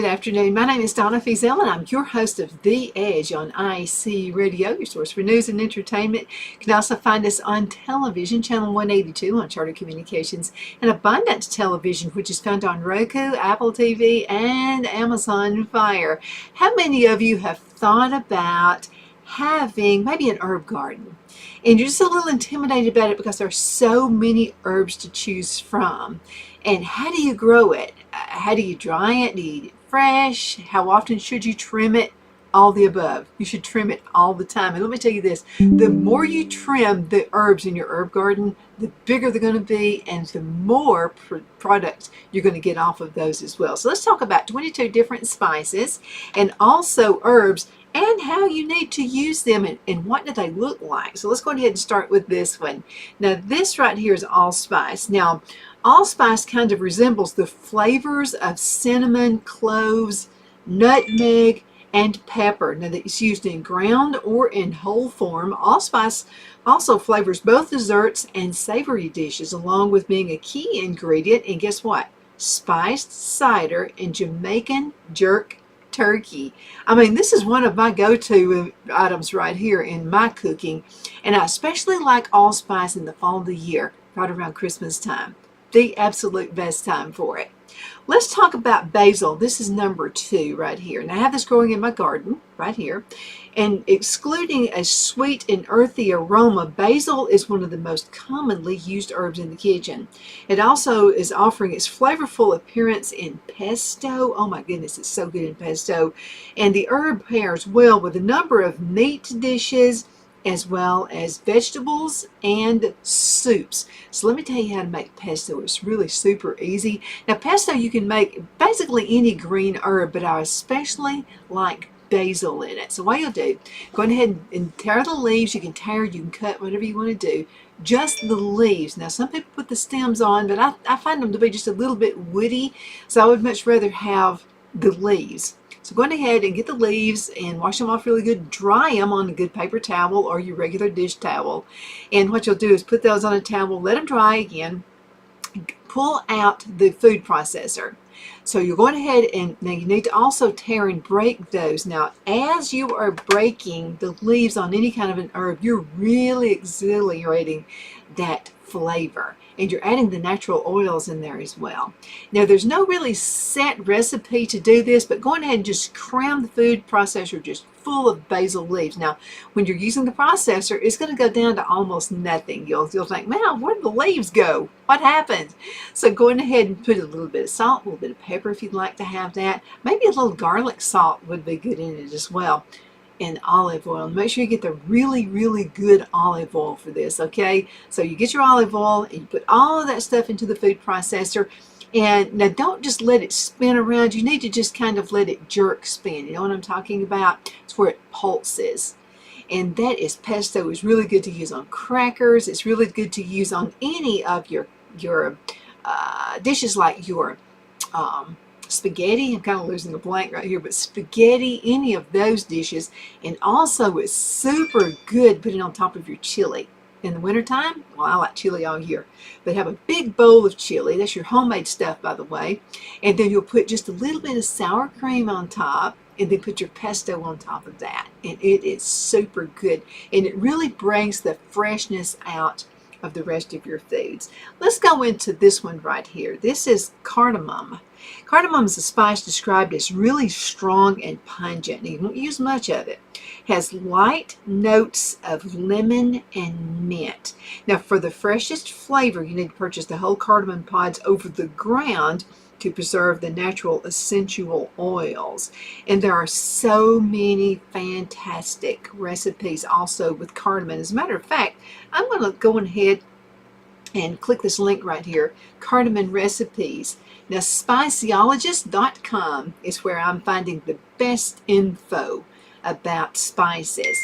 afternoon. My name is Donna Feazell, and I'm your host of The Edge on IC Radio, your source for news and entertainment. You can also find us on television, channel 182 on Charter Communications, and Abundant Television, which is found on Roku, Apple TV, and Amazon Fire. How many of you have thought about having maybe an herb garden? And you're just a little intimidated about it because there are so many herbs to choose from. And how do you grow it? How do you dry it? Do you eat it fresh? How often should you trim it? All the above. You should trim it all the time. And let me tell you this, the more you trim the herbs in your herb garden, the bigger they're going to be and the more products you're going to get off of those as well. So let's talk about 22 different spices and also herbs and how you need to use them and what do they look like. So let's go ahead and start with this one. Now this right here is allspice. Now allspice kind of resembles the flavors of cinnamon, cloves, nutmeg, and pepper. Now it's used in ground or in whole form. Allspice also flavors both desserts and savory dishes, along with being a key ingredient in, guess what? Spiced cider and Jamaican jerk turkey. I mean, this is one of my go-to items right here in my cooking, and I especially like allspice in the fall of the year, right around Christmas time. The absolute best time for it. Let's talk about basil. This is number 2 right here. And I have this growing in my garden right here. And excluding a sweet and earthy aroma, basil is one of the most commonly used herbs in the kitchen. It also is offering its flavorful appearance in pesto. Oh my goodness, it's so good in pesto. And the herb pairs well with a number of meat dishes, as well as vegetables and soups. So let me tell you how to make pesto. It's really super easy. Now pesto you can make basically any green herb, but I especially like basil in it. So what you'll do, go ahead and tear the leaves. You can tear, you can cut, whatever you want to do. Just the leaves. Now some people put the stems on, but I find them to be just a little bit woody, so I would much rather have the leaves. So go ahead and get the leaves and wash them off really good. Dry them on a good paper towel or your regular dish towel. And what you'll do is put those on a towel, let them dry again, pull out the food processor. So you're going ahead and now you need to also tear and break those. Now as you are breaking the leaves on any kind of an herb, you're really exhilarating that flavor. And you're adding the natural oils in there as well. Now there's no really set recipe to do this, but go ahead and just cram the food processor just full of basil leaves. Now when you're using the processor, it's going to go down to almost nothing. You'll think, man, where did the leaves go? What happened? So go ahead and put a little bit of salt, a little bit of pepper if you'd like to have that. Maybe a little garlic salt would be good in it as well. And olive oil. Make sure you get the really, really good olive oil for this, okay? So you get your olive oil and you put all of that stuff into the food processor. And now don't just let it spin around. You need to just kind of let it jerk spin. You know what I'm talking about? It's where it pulses. And that is pesto. Is really good to use on crackers. It's really good to use on any of your dishes like your spaghetti. I'm kind of losing a blank right here, but spaghetti, any of those dishes. And also it's super good putting on top of your chili. In the wintertime, well, I like chili all year, but have a big bowl of chili. That's your homemade stuff, by the way. And then you'll put just a little bit of sour cream on top and then put your pesto on top of that. And it is super good. And it really brings the freshness out of the rest of your foods. Let's go into this one right here. This is cardamom. Cardamom is a spice described as really strong and pungent. You won't use much of it. Has light notes of lemon and mint. Now for the freshest flavor, you need to purchase the whole cardamom pods over the ground to preserve the natural essential oils. And there are so many fantastic recipes also with cardamom. As a matter of fact, I'm going to go ahead and click this link right here, cardamom recipes. Now spiceologist.com is where I'm finding the best info about spices.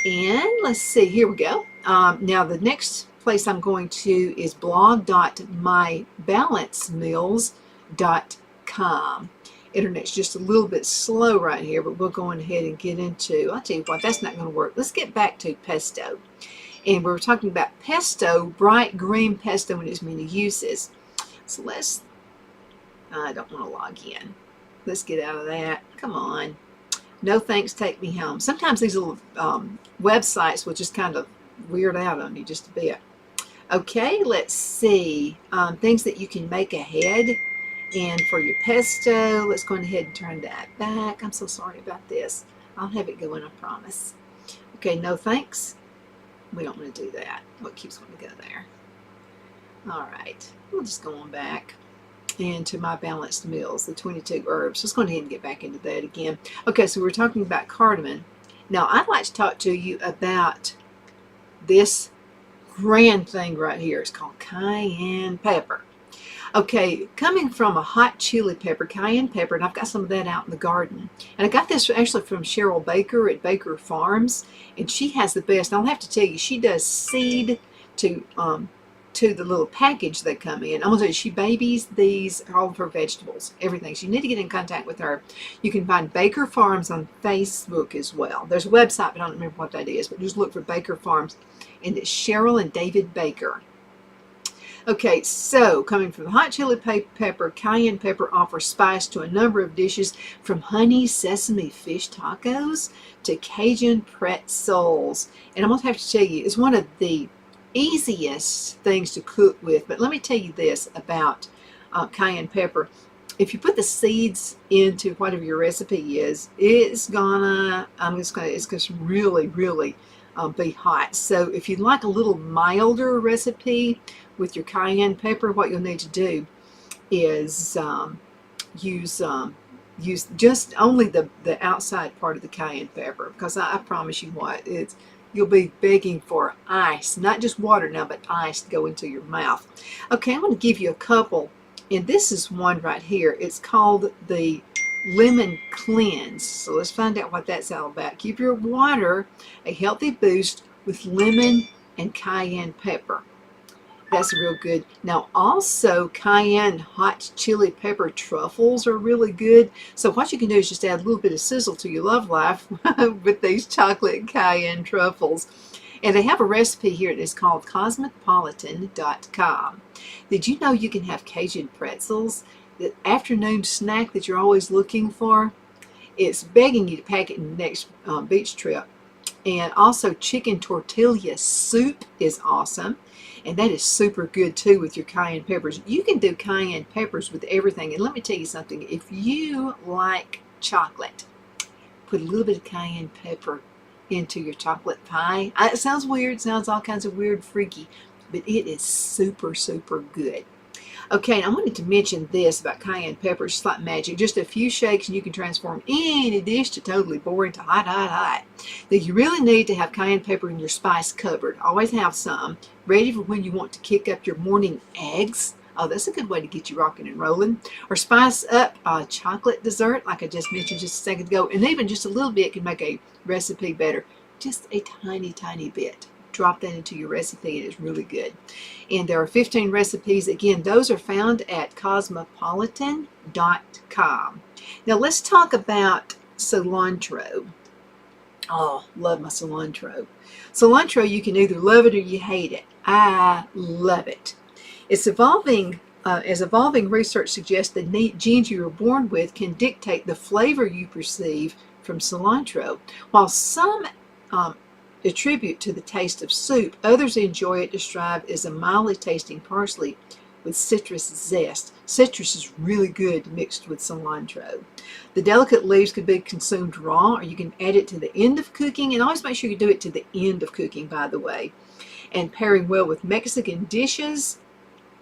And let's see, here we go. Now the next place I'm going to is blog.mybalancemeals.com. Internet's just a little bit slow right here, but we'll go ahead and get into, I'll tell you what, that's not going to work. Let's get back to pesto. And we're talking about pesto, bright green pesto and its many uses. So I don't want to log in. Let's get out of that. Come on. No thanks, take me home. Sometimes these little websites will just kind of weird out on you just a bit. Okay, let's see. Things that you can make ahead. And for your pesto, let's go ahead and turn that back. I'm so sorry about this. I'll have it go in, I promise. Okay, no thanks. We don't want to do that. What keeps wanting to go there? All right, we'll just go on back into my balanced meals, the 22 herbs. Let's go ahead and get back into that again. Okay, so we're talking about cardamom. Now, I'd like to talk to you about this grand thing right here. It's called cayenne pepper. Okay, coming from a hot chili pepper, cayenne pepper, and I've got some of that out in the garden. And I got this actually from Cheryl Baker at Baker Farms, and she has the best. And I'll have to tell you, she does seed to the little package they come in. I'm going to tell you, she babies these, all of her vegetables, everything. So you need to get in contact with her. You can find Baker Farms on Facebook as well. There's a website, but I don't remember what that is, but just look for Baker Farms. And it's Cheryl and David Baker. Okay, so coming from the hot chili pepper, cayenne pepper offers spice to a number of dishes, from honey sesame fish tacos to Cajun pretzels. And I'm going to have to tell you, it's one of the easiest things to cook with. But let me tell you this about cayenne pepper. If you put the seeds into whatever your recipe is, it's gonna really be hot. So if you'd like a little milder recipe with your cayenne pepper, what you'll need to do is use just only the outside part of the cayenne pepper, because I promise you what, you'll be begging for ice, not just water now, but ice to go into your mouth. Okay, I'm going to give you a couple, and this is one right here. It's called the Lemon Cleanse. So let's find out what that's all about. Give your water a healthy boost with lemon and cayenne pepper. That's real good. Now also, cayenne hot chili pepper truffles are really good. So what you can do is just add a little bit of sizzle to your love life with these chocolate cayenne truffles. And they have a recipe here. It is called cosmopolitan.com. Did you know you can have Cajun pretzels, the afternoon snack that you're always looking for? It's begging you to pack it in the next beach trip. And also, chicken tortilla soup is awesome. And that is super good too with your cayenne peppers. You can do cayenne peppers with everything. And let me tell you something. If you like chocolate, put a little bit of cayenne pepper into your chocolate pie. It sounds weird. Sounds all kinds of weird, freaky. But it is super, super good. Okay, and I wanted to mention this about cayenne peppers. It's like magic. Just a few shakes and you can transform any dish to totally boring to hot, hot, hot. Now, you really need to have cayenne pepper in your spice cupboard. Always have some, ready for when you want to kick up your morning eggs. Oh, that's a good way to get you rocking and rolling. Or spice up a chocolate dessert, like I just mentioned just a second ago. And even just a little bit can make a recipe better. Just a tiny, tiny bit. Drop that into your recipe. It is really good. And there are 15 recipes. Again, those are found at cosmopolitan.com. Now let's talk about cilantro. Oh, love my cilantro. Cilantro, you can either love it or you hate it. I love it. It's evolving, as evolving research suggests, the genes you were born with can dictate the flavor you perceive from cilantro. While some attribute to the taste of soup, others enjoy it described as a mildly tasting parsley with citrus zest. Citrus is really good mixed with cilantro. The delicate leaves can be consumed raw, or you can add it to the end of cooking, and always make sure you do it to the end of cooking, by the way. And pairing well with Mexican dishes,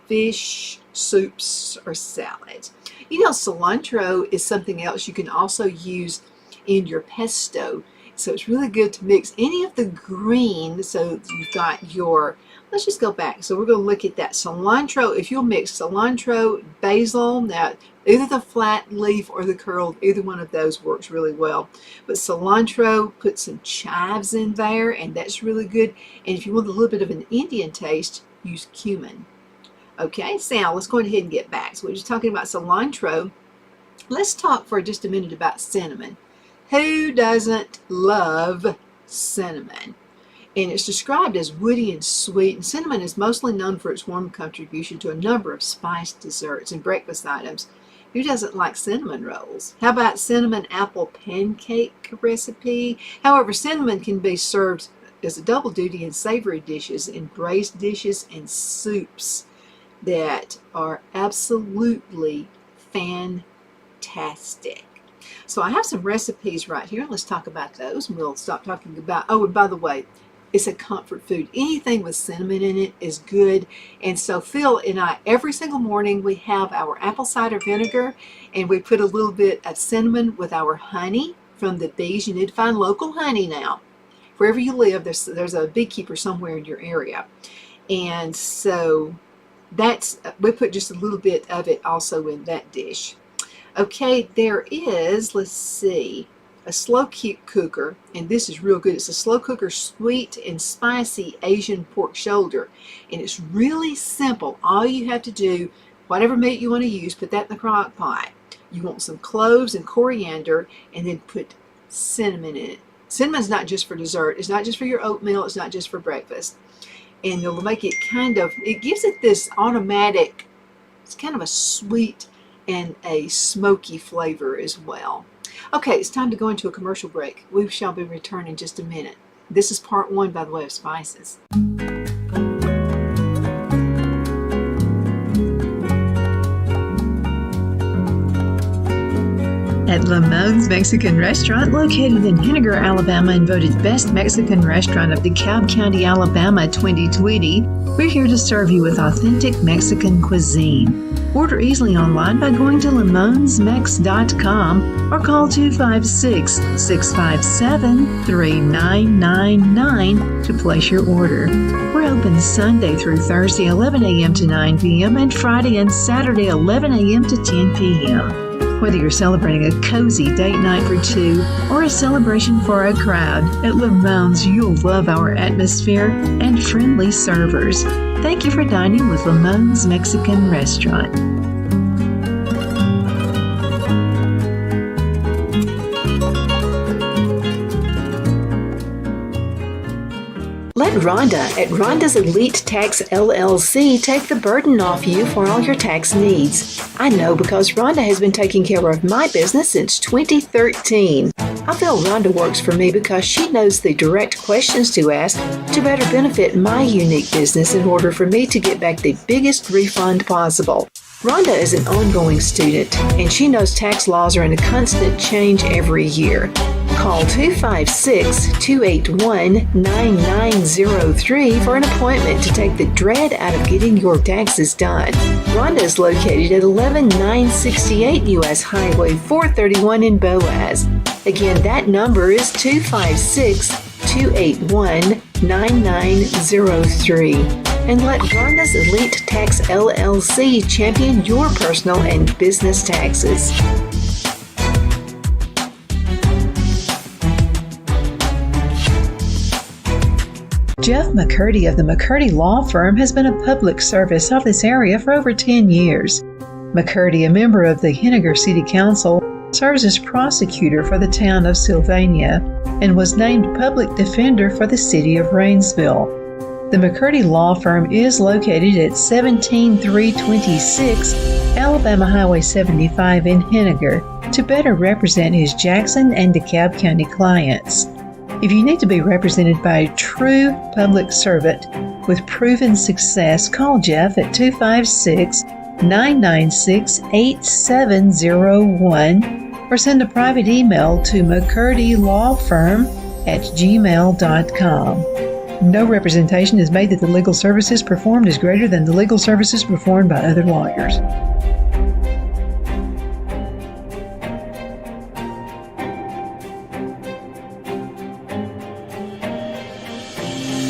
fish, soups, or salads. You know, cilantro is something else you can also use in your pesto. So it's really good to mix any of the green. So you've got your, let's just go back. So we're going to look at that cilantro. If you'll mix cilantro, basil, now either the flat leaf or the curled, either one of those works really well. But cilantro, put some chives in there, and that's really good. And if you want a little bit of an Indian taste, use cumin. Okay, so now let's go ahead and get back. So we're just talking about cilantro. Let's talk for just a minute about cinnamon. Who doesn't love cinnamon? And it's described as woody and sweet. And cinnamon is mostly known for its warm contribution to a number of spiced desserts and breakfast items. Who doesn't like cinnamon rolls? How about cinnamon apple pancake recipe? However, cinnamon can be served as a double duty in savory dishes, in braised dishes, and soups that are absolutely fantastic. So I have some recipes right here. Let's talk about those, and we'll stop talking about, oh, and by the way, it's a comfort food. Anything with cinnamon in it is good. And so Phil and I, every single morning, we have our apple cider vinegar, and we put a little bit of cinnamon with our honey from the bees. You need to find local honey now. Wherever you live, there's a beekeeper somewhere in your area. And so we put just a little bit of it also in that dish. Okay, there is, let's see, a slow cooker, and this is real good. It's a slow cooker sweet and spicy Asian pork shoulder, and it's really simple. All you have to do, whatever meat you want to use, put that in the crock pot. You want some cloves and coriander, and then put cinnamon in it. Cinnamon's not just for dessert. It's not just for your oatmeal. It's not just for breakfast. And it'll make it it gives it this automatic, it's kind of a sweet and a smoky flavor as well. Okay, it's time to go into a commercial break. We shall be returning in just a minute. This is part 1, by the way, of spices. At Lamone's Mexican Restaurant, located in Henniger, Alabama, and voted Best Mexican Restaurant of DeKalb County, Alabama 2020, we're here to serve you with authentic Mexican cuisine. Order easily online by going to lamonsmex.com or call 256-657-3999 to place your order. We're open Sunday through Thursday 11 a.m. to 9 p.m. and Friday and Saturday 11 a.m. to 10 p.m. Whether you're celebrating a cozy date night for 2 or a celebration for a crowd, at Lamone's you'll love our atmosphere and friendly servers. Thank you for dining with Lamone's Mexican Restaurant. Let Rhonda at Rhonda's Elite Tax LLC take the burden off you for all your tax needs. I know because Rhonda has been taking care of my business since 2013. I feel Rhonda works for me because she knows the direct questions to ask to better benefit my unique business in order for me to get back the biggest refund possible. Rhonda is an ongoing student, and she knows tax laws are in a constant change every year. Call 256-281-9903 for an appointment to take the dread out of getting your taxes done. Rhonda is located at 11968 U.S. Highway 431 in Boaz. Again, that number is 256-281-9903. And let Rhonda's Elite Tax LLC champion your personal and business taxes. Jeff McCurdy of the McCurdy Law Firm has been a public service of this area for over 10 years. McCurdy, a member of the Henniger City Council, serves as prosecutor for the town of Sylvania and was named public defender for the city of Rainsville. The McCurdy Law Firm is located at 17326 Alabama Highway 75 in Henniger to better represent his Jackson and DeKalb County clients. If you need to be represented by a true public servant with proven success, call Jeff at 256-996-8701 or send a private email to mccurdylawfirm@gmail.com. No representation is made that the legal services performed is greater than the legal services performed by other lawyers.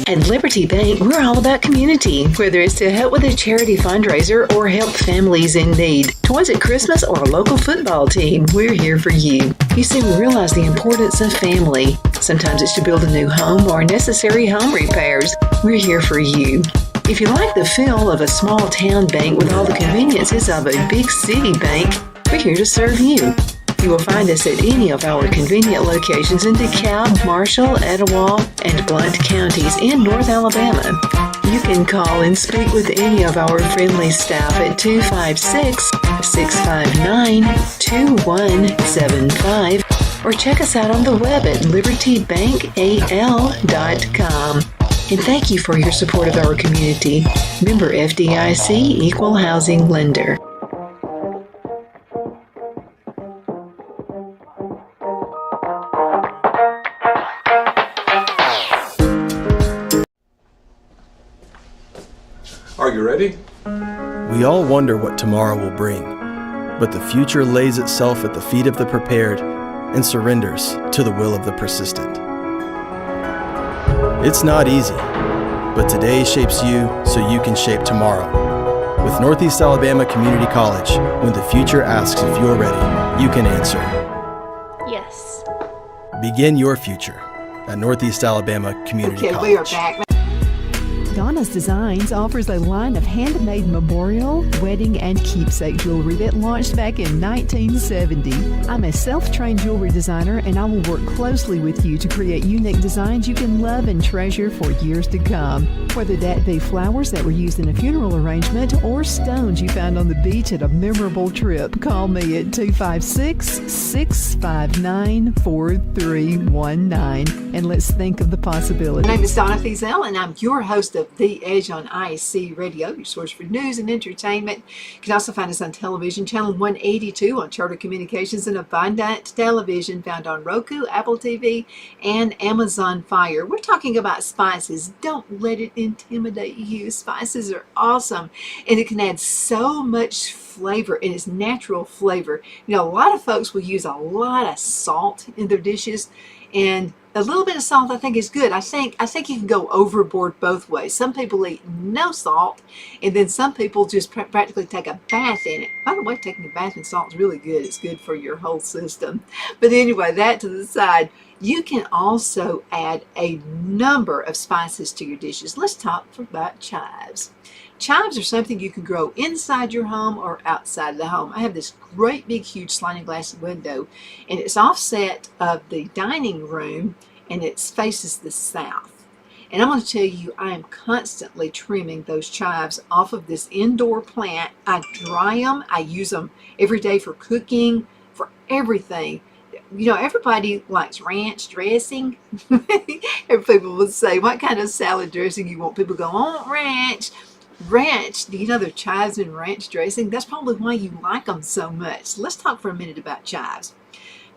At Liberty Bank, we're all about community, whether it's to help with a charity fundraiser or help families in need. Toys at Christmas or a local football team, we're here for you. You see, we realize the importance of family. Sometimes it's to build a new home or necessary home repairs. We're here for you. If you like the feel of a small town bank with all the conveniences of a big city bank, we're here to serve you. You will find us at any of our convenient locations in DeKalb, Marshall, Etowah, and Blount counties in North Alabama. You can call and speak with any of our friendly staff at 256 659-2175 or check us out on the web at libertybankal.com. And thank you for your support of our community. Member FDIC Equal Housing Lender. Are you ready? We all wonder what tomorrow will bring, but the future lays itself at the feet of the prepared and surrenders to the will of the persistent. It's not easy, but today shapes you so you can shape tomorrow. With Northeast Alabama Community College, when the future asks if you're ready, you can answer yes. Begin your future at Northeast Alabama Community College. We are back. Donna's Designs offers a line of handmade memorial, wedding, and keepsake jewelry that launched back in 1970. I'm a self-trained jewelry designer, and I will work closely with you to create unique designs you can love and treasure for years to come. Whether that be flowers that were used in a funeral arrangement or stones you found on the beach at a memorable trip, call me at 256-659-4319, and let's think of the possibilities. My name is Donna Fiesel, and I'm your host of The Edge on IC Radio, your source for news and entertainment. You can also find us on television, channel 182 on Charter Communications, and Abundant Television found on Roku, Apple TV, and Amazon Fire. We're talking about spices. Don't let it intimidate you. Spices are awesome, and it can add so much flavor, and it's natural flavor. You know, a lot of folks will use a lot of salt in their dishes, and a little bit of salt I think is good. I think you can go overboard both ways. Some people eat no salt, and then some people just practically take a bath in it. By the way, taking a bath in salt is really good. It's good for your whole system. But anyway, that to the side. You can also add a number of spices to your dishes. Let's talk about chives. Chives are something you can grow inside your home or outside the home. I have this great big huge sliding glass window, and it's offset of the dining room, and it faces the south. And I'm going to tell you, I am constantly trimming those chives off of this indoor plant. I dry them. I use them every day for cooking, for everything. You know, everybody likes ranch dressing. People will say, what kind of salad dressing you want? People go, oh, ranch. Ranch, do you know they're chives and ranch dressing? That's probably why you like them so much. Let's talk for a minute about chives.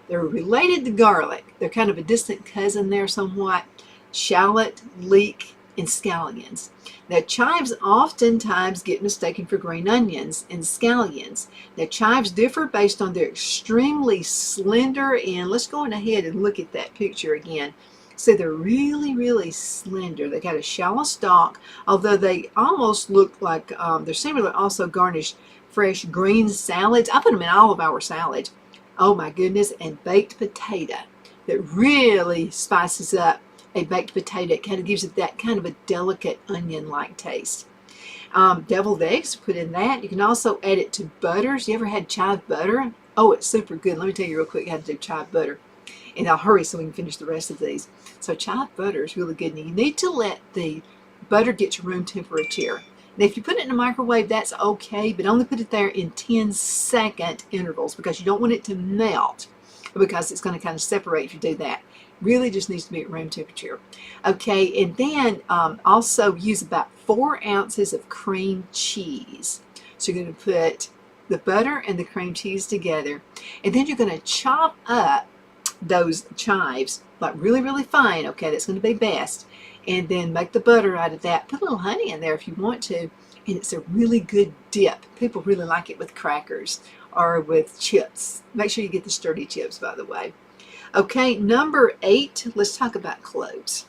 They're related to garlic. They're kind of a distant cousin there somewhat. Shallot, leek, and scallions. Now, chives oftentimes get mistaken for green onions and scallions. Now, chives differ based on their extremely slender, and let's go on ahead and look at that picture again. So they're really, really slender. They got a shallow stalk, although they almost look like they're similar. Also garnish fresh green salads. I put them in all of our salads. Oh my goodness! And baked potato that really spices up a baked potato. It kind of gives it that kind of a delicate onion-like taste. Deviled eggs, put in that. You can also add it to butters. You ever had chive butter? Oh, it's super good. Let me tell you real quick how to do chive butter. And I'll hurry so we can finish the rest of these. So chive butter is really good. And you need to let the butter get to room temperature. Now, if you put it in the microwave, that's okay, but only put it there in 10-second intervals because you don't want it to melt, because it's going to kind of separate if you do that. Really just needs to be at room temperature. Okay, and then also use about 4 ounces of cream cheese. So you're going to put the butter and the cream cheese together, and then you're going to chop up those chives like really, really fine. Okay, that's going to be best. And then make the butter out of that. Put a little honey in there if you want to, and it's a really good dip. People really like it with crackers or with chips. Make sure you get the sturdy chips, by the way. Okay, number 8, let's talk about cloves.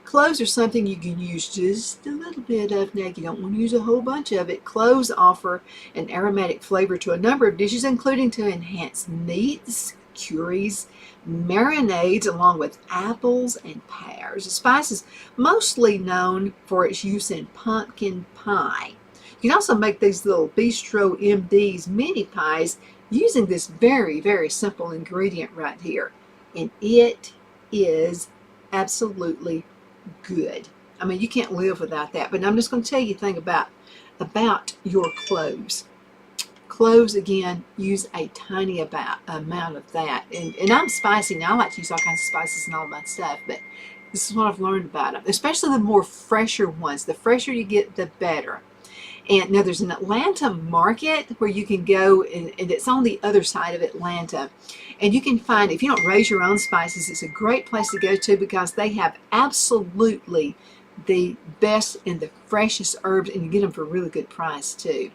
Cloves are something you can use just a little bit of. Now, you don't want to use a whole bunch of it. Cloves offer an aromatic flavor to a number of dishes, including to enhance meats, curries, marinades, along with apples and pears. The spice is mostly known for its use in pumpkin pie. You can also make these little Bistro MD's mini pies using this very, very simple ingredient right here. And it is absolutely good. I mean, you can't live without that. But I'm just going to tell you a thing about your cloves. Cloves, again, use a tiny amount of that. And I'm spicy now. I like to use all kinds of spices and all my stuff, but this is what I've learned about them, especially the more fresher ones. The fresher you get, the better. And now there's an Atlanta market where you can go, and it's on the other side of Atlanta. And you can find, if you don't raise your own spices, it's a great place to go to because they have absolutely the best and the freshest herbs, and you get them for a really good price too.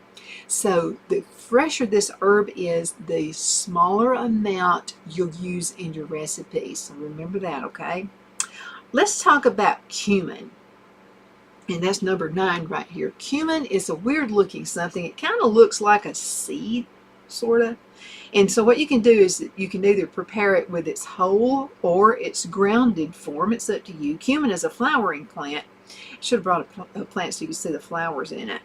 So the fresher this herb is, the smaller amount you'll use in your recipes. So remember that, okay? Let's talk about cumin. And that's number 9 right here. Cumin is a weird looking something. It kind of looks like a seed, sort of. And so what you can do is you can either prepare it with its whole or its grounded form. It's up to you. Cumin is a flowering plant. I should have brought a plant so you could see the flowers in it.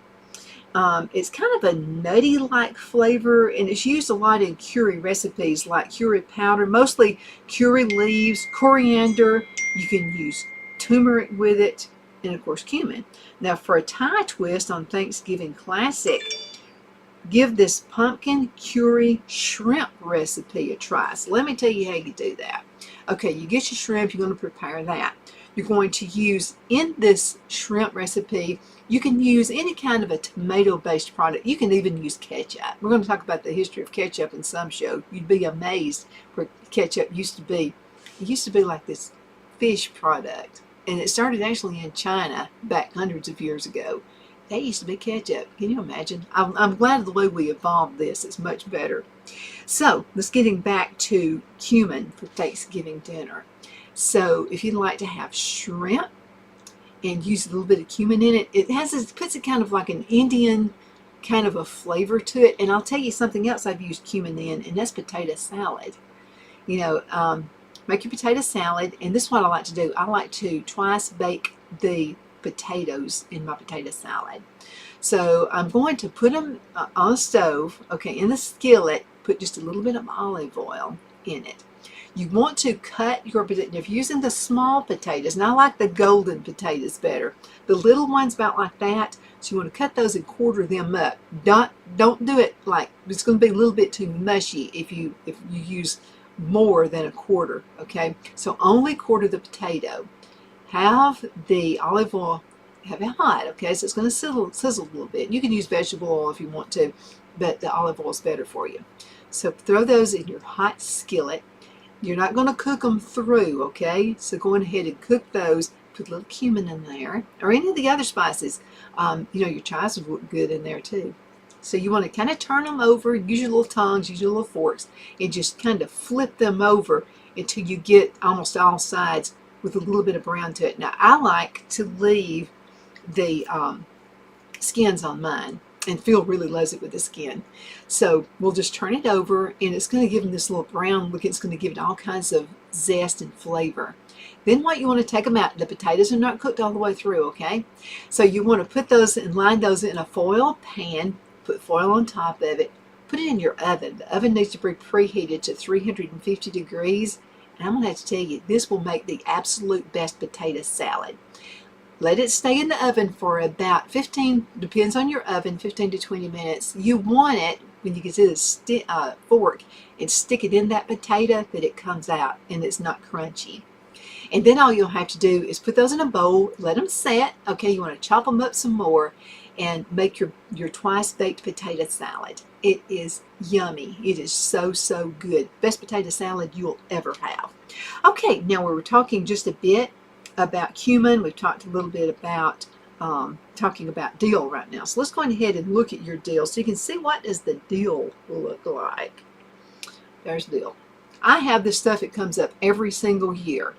It's kind of a nutty-like flavor, and it's used a lot in curry recipes like curry powder, mostly curry leaves, coriander. You can use turmeric with it, and of course cumin. Now for a Thai twist on Thanksgiving Classic, give this pumpkin curry shrimp recipe a try. So let me tell you how you do that. Okay, you get your shrimp, you're going to prepare that. You're going to use, in this shrimp recipe, you can use any kind of a tomato-based product. You can even use ketchup. We're going to talk about the history of ketchup in some show. You'd be amazed where ketchup used to be. It used to be like this fish product. And it started actually in China back hundreds of years ago. That used to be ketchup. Can you imagine? I'm glad of the way we evolved this. It's much better. So let's getting back to cumin for Thanksgiving dinner. So if you'd like to have shrimp and use a little bit of cumin in it, it puts it kind of like an Indian kind of a flavor to it. And I'll tell you something else I've used cumin in, and that's potato salad. You know, make your potato salad, and this is what I like to do. I like to twice bake the potatoes in my potato salad. So I'm going to put them on a stove, okay, in the skillet, put just a little bit of olive oil in it. You want to cut your potato, if you're using the small potatoes, and I like the golden potatoes better, the little ones about like that, so you want to cut those and quarter them up. Don't do it like, it's going to be a little bit too mushy if you use more than a quarter, okay? So only quarter the potato. Have the olive oil, have it hot, okay? So it's going to sizzle a little bit. You can use vegetable oil if you want to, but the olive oil is better for you. So throw those in your hot skillet. You're not going to cook them through, okay? So go ahead and cook those. Put a little cumin in there, or any of the other spices. You know, your chives would look good in there too. So you want to kind of turn them over, use your little tongs, use your little forks, and just kind of flip them over until you get almost all sides with a little bit of brown to it. Now, I like to leave the skins on mine and feel really lazy with the skin. So we'll just turn it over, and it's going to give them this little brown look. It's going to give it all kinds of zest and flavor. Then what you want to take them out. The potatoes are not cooked all the way through, okay? So you want to put those and line those in a foil pan, put foil on top of it, put it in your oven. The oven needs to be preheated to 350 degrees. And I'm going to have to tell you, this will make the absolute best potato salad. Let it stay in the oven for about 15, depends on your oven, 15 to 20 minutes. You want it, when you get to the fork and stick it in that potato, that it comes out and it's not crunchy. And then all you'll have to do is put those in a bowl, let them set. Okay, you want to chop them up some more and make your twice baked potato salad. It is yummy. It is so, so good. Best potato salad you'll ever have. Okay, now we were talking just a bit about cumin. We've talked a little bit about talking about dill right now. So let's go ahead and look at your dill so you can see what does the dill look like. There's dill. I have this stuff. It comes up every single year.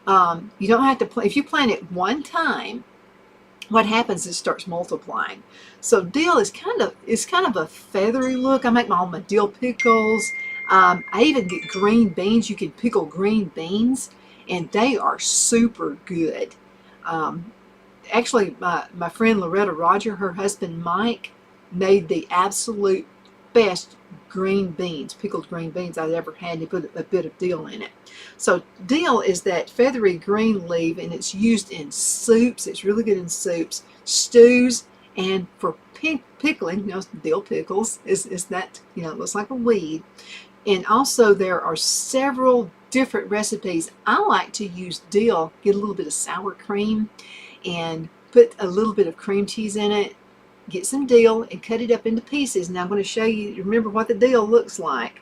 You don't have to if you plant it one time, what happens is it starts multiplying. So dill is kind of a feathery look. I make all my dill pickles. I even get green beans. You can pickle green beans, and they are super good. Actually, my friend Loretta Roger, her husband Mike, made the absolute best green beans, pickled green beans I've ever had. He put a bit of dill in it. So dill is that feathery green leaf, and it's used in soups. It's really good in soups, stews, and for pickling, dill pickles is that, it looks like a weed. And also there are several different recipes. I like to use dill, get a little bit of sour cream and put a little bit of cream cheese in it, get some dill and cut it up into pieces. Now I'm going to show you, remember what the dill looks like.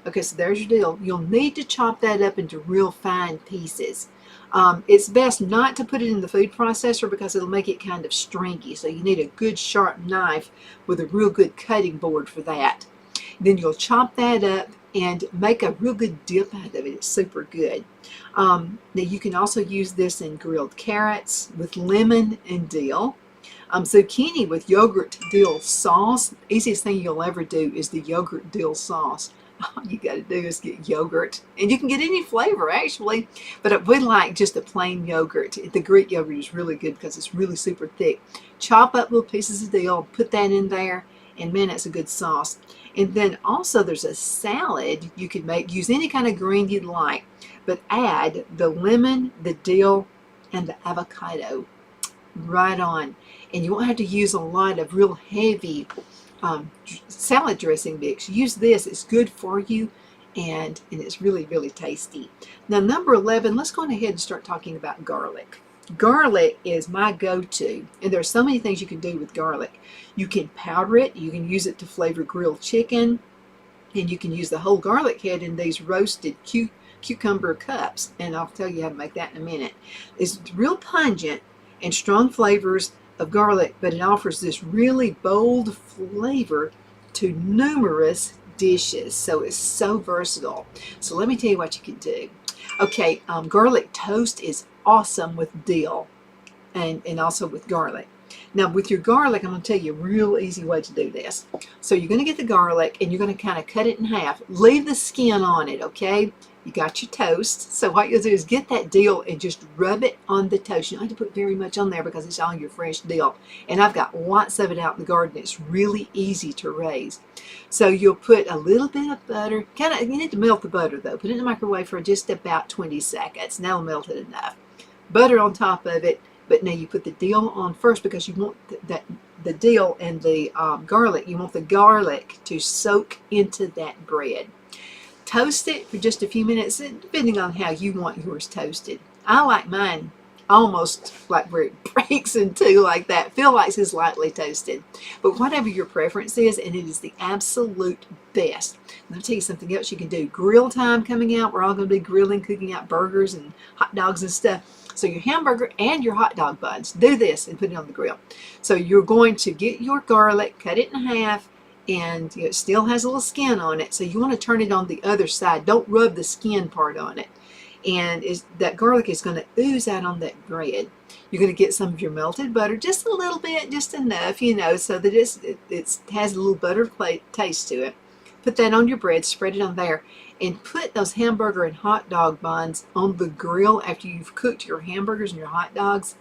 Okay, so there's your dill. You'll need to chop that up into real fine pieces. It's best not to put it in the food processor because it'll make it kind of stringy. So you need a good sharp knife with a real good cutting board for that. Then you'll chop that up and make a real good dip out of it. It's super good. Now you can also use this in grilled carrots with lemon and dill. Zucchini with yogurt dill sauce. The easiest thing you'll ever do is the yogurt dill sauce. All you got to do is get yogurt, and you can get any flavor actually, but we like just a plain yogurt. The Greek yogurt is really good because it's really super thick. Chop up little pieces of dill, put that in there, and man, that's a good sauce. And then also there's a salad you could make. Use any kind of green you'd like, but add the lemon, the dill, and the avocado right on. And you won't have to use a lot of real heavy salad dressing mix. Use this, it's good for you, and it's really, really tasty. Now number 11, let's go ahead and start talking about garlic. Garlic is my go-to, and there's so many things you can do with garlic. You can powder it, you can use it to flavor grilled chicken, and you can use the whole garlic head in these roasted cucumber cups, and I'll tell you how to make that in a minute. It's real pungent and strong flavors of garlic, but it offers this really bold flavor to numerous dishes, so it's so versatile. So let me tell you what you can do. Okay, garlic toast is awesome with dill and also with garlic. Now with your garlic, I'm going to tell you a real easy way to do this. So you're going to get the garlic and you're going to kind of cut it in half. Leave the skin on it, okay? You got your toast. So what you'll do is get that dill and just rub it on the toast. You don't have to put very much on there because it's all your fresh dill. And I've got lots of it out in the garden. It's really easy to raise. So you'll put a little bit of butter. You need to melt the butter though. Put it in the microwave for just about 20 seconds. Now it'll melt it enough. Butter on top of it. But now you put the dill on first because you want the dill and the garlic. You want the garlic to soak into that bread. Toast it for just a few minutes, depending on how you want yours toasted. I like mine almost like where it breaks in two like that. Feel like it's lightly toasted. But whatever your preference is, and it is the absolute best. Let me tell you something else you can do. Grill time coming out. We're all going to be grilling, cooking out burgers and hot dogs and stuff. So your hamburger and your hot dog buns, do this and put it on the grill. So you're going to get your garlic, cut it in half, and it still has a little skin on it, so you want to turn it on the other side. Don't rub the skin part on it. And that garlic is going to ooze out on that bread. You're going to get some of your melted butter, just a little bit, just enough, so that it has a little butter taste to it. Put that on your bread, spread it on there, and put those hamburger and hot dog buns on the grill after you've cooked your hamburgers and your hot dogs.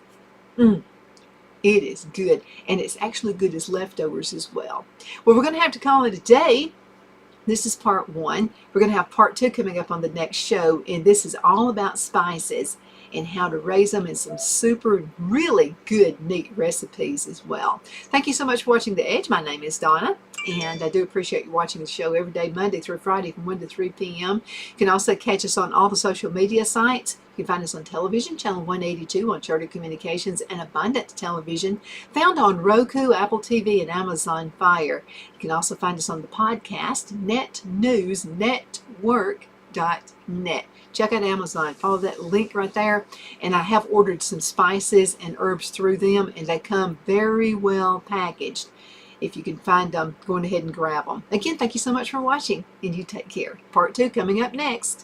It is good, and it's actually good as leftovers as well. Well, we're going to have to call it a day. This is part 1. We're going to have part 2 coming up on the next show, and this is all about spices and how to raise them and some super, really good, neat recipes as well. Thank you so much for watching The Edge. My name is Donna, and I do appreciate you watching the show every day, Monday through Friday from 1 to 3 p.m. You can also catch us on all the social media sites. You can find us on television, channel 182 on Charter Communications and Abundant Television, found on Roku, Apple TV, and Amazon Fire. You can also find us on the podcast, netnewsnetwork.net. Check out Amazon. Follow that link right there. And I have ordered some spices and herbs through them, and they come very well packaged. If you can find them, go ahead and grab them. Again, thank you so much for watching, and you take care. Part 2 coming up next.